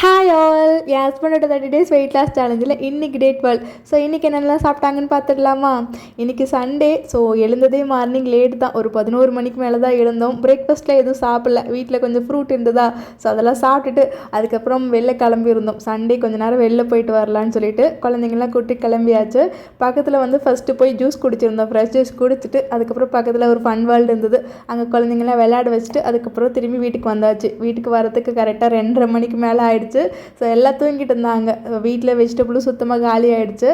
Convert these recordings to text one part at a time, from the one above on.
Hi all, என் ஹஸ்பண்டோட 30 days weight loss சேலஞ்சில் இன்றைக்கி டே 12. So இன்றைக்கி என்னென்னலாம் சாப்பிட்டாங்கன்னு பார்த்துடலாமா? இன்றைக்கி சண்டே. ஸோ எழுந்ததே மார்னிங் லேட் தான், ஒரு 11 மணிக்கு மேலே தான் எழுந்தோம். பிரேக்ஃபாஸ்ட்டில் எதுவும் சாப்பிடல, வீட்டில் கொஞ்சம் ஃப்ரூட் இருந்ததா, ஸோ அதெல்லாம் சாப்பிட்டுட்டு அதுக்கப்புறம் வெளில கிளம்பியிருந்தோம். சண்டே கொஞ்சம் நேரம் வெளில போயிட்டு வரலான்னு சொல்லிட்டு குழந்தைங்களாம் கூட்டி கிளம்பியாச்சு. பக்கத்தில் ஃபஸ்ட்டு போய் ஜூஸ் குடிச்சிருந்தோம், ஃப்ரெஷ் ஜூஸ் குடிச்சிட்டு அதுக்கப்புறம் பக்கத்தில் ஒரு ஃபன் வேர்ல்டு இருந்தது, அங்கே குழந்தைங்களாம் விளையாட வச்சுட்டு அதுக்கப்புறம் திரும்பி வீட்டுக்கு வந்தாச்சு. வீட்டுக்கு வரதுக்கு கரெக்டாக 2:30 மணிக்கு மேலே ஆயிடுச்சு. ஸோ எல்லாம் தூங்கிட்டு இருந்தாங்க. வீட்டில் வெஜிடபிளும் சுத்தமாக காலி ஆகிடுச்சு.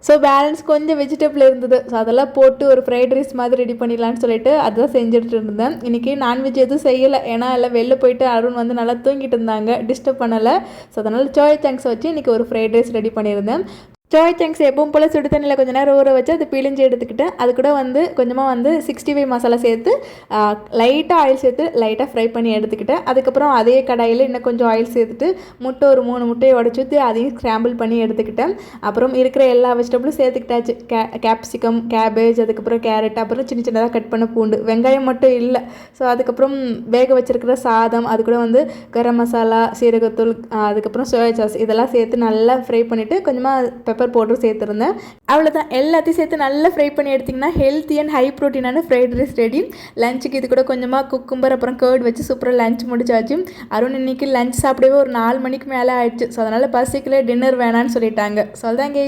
ஸோ பேலன்ஸ் கொஞ்சம் வெஜிடபிள் இருந்தது, ஸோ அதெல்லாம் போட்டு ஒரு ஃப்ரைட் ரைஸ் மாதிரி ரெடி பண்ணிடலான்னு சொல்லிட்டு அதுதான் செஞ்சுட்டு இருந்தேன். இன்றைக்கி நான்வெஜ் எதுவும் செய்யலை, ஏன்னா எல்லாம் வெளில போயிட்டு அருண் நல்லா தூங்கிட்டு இருந்தாங்க, டிஸ்டர்ப் பண்ணலை. ஸோ அதனால் சோயா சங்க்ஸ் வச்சு இன்றைக்கி ஒரு ஃப்ரைட் ரைஸ் ரெடி பண்ணியிருந்தேன். சோயா சங்க்ஸ் எப்பவும் போல் சுடு தண்ணியில் கொஞ்சம் நேரம் ஊற வச்சு அதை பிழிஞ்சு எடுத்துக்கிட்டேன். அது கூட கொஞ்சமாக 65 மசாலா சேர்த்து லைட்டாக ஆயில் சேர்த்து லைட்டாக ஃப்ரை பண்ணி எடுத்துக்கிட்டேன். அதுக்கப்புறம் அதே கடாயில் இன்னும் கொஞ்சம் ஆயில் சேர்த்துட்டு முட்டை ஒரு 3 முட்டையை உடச்சி ஊற்றி அதையும் ஸ்க்ராம்பிள் பண்ணி எடுத்துக்கிட்டேன். அப்புறம் இருக்கிற எல்லா வெஜிடபிளும் சேர்த்துக்கிட்டாச்சு. கேப்சிகம், கேபேஜ், அதுக்கப்புறம் கேரட், அப்புறம் சின்ன சின்னதாக கட் பண்ண பூண்டு, வெங்காயம் மட்டும் இல்லை. ஸோ அதுக்கப்புறம் வேக வச்சுருக்கிற சாதம், அது கூட கரம் மசாலா, சீரகத்தூள், அதுக்கப்புறம் சோயா சாஸ் இதெல்லாம் சேர்த்து நல்லா ஃப்ரை பண்ணிவிட்டு கொஞ்சமாக பெப்பர் பவுடர் சேர்த்துருந்தேன். அவ்வளோதான், எல்லாத்தையும் சேர்த்து நல்லா ஃப்ரை பண்ணி எடுத்திங்கன்னா ஹெல்த்தி அண்ட் ஹை ப்ரோட்டீனான ஃப்ரைட் ரைஸ் ரெடி. லஞ்சுக்கு இது கூட கொஞ்சமாக குக்கும்பர் அப்புறம் கர்ட் வச்சு சூப்பராக லஞ்ச் முடிச்சாச்சு. அருண் இன்னைக்கு லஞ்ச் சாப்பிடவே ஒரு 4 மணிக்கு மேலே ஆயிடுச்சு. ஸோ அதனால் பசிக்கல, டின்னர் வேணான்னு சொல்லிட்டாங்க. சொல்தாங்க.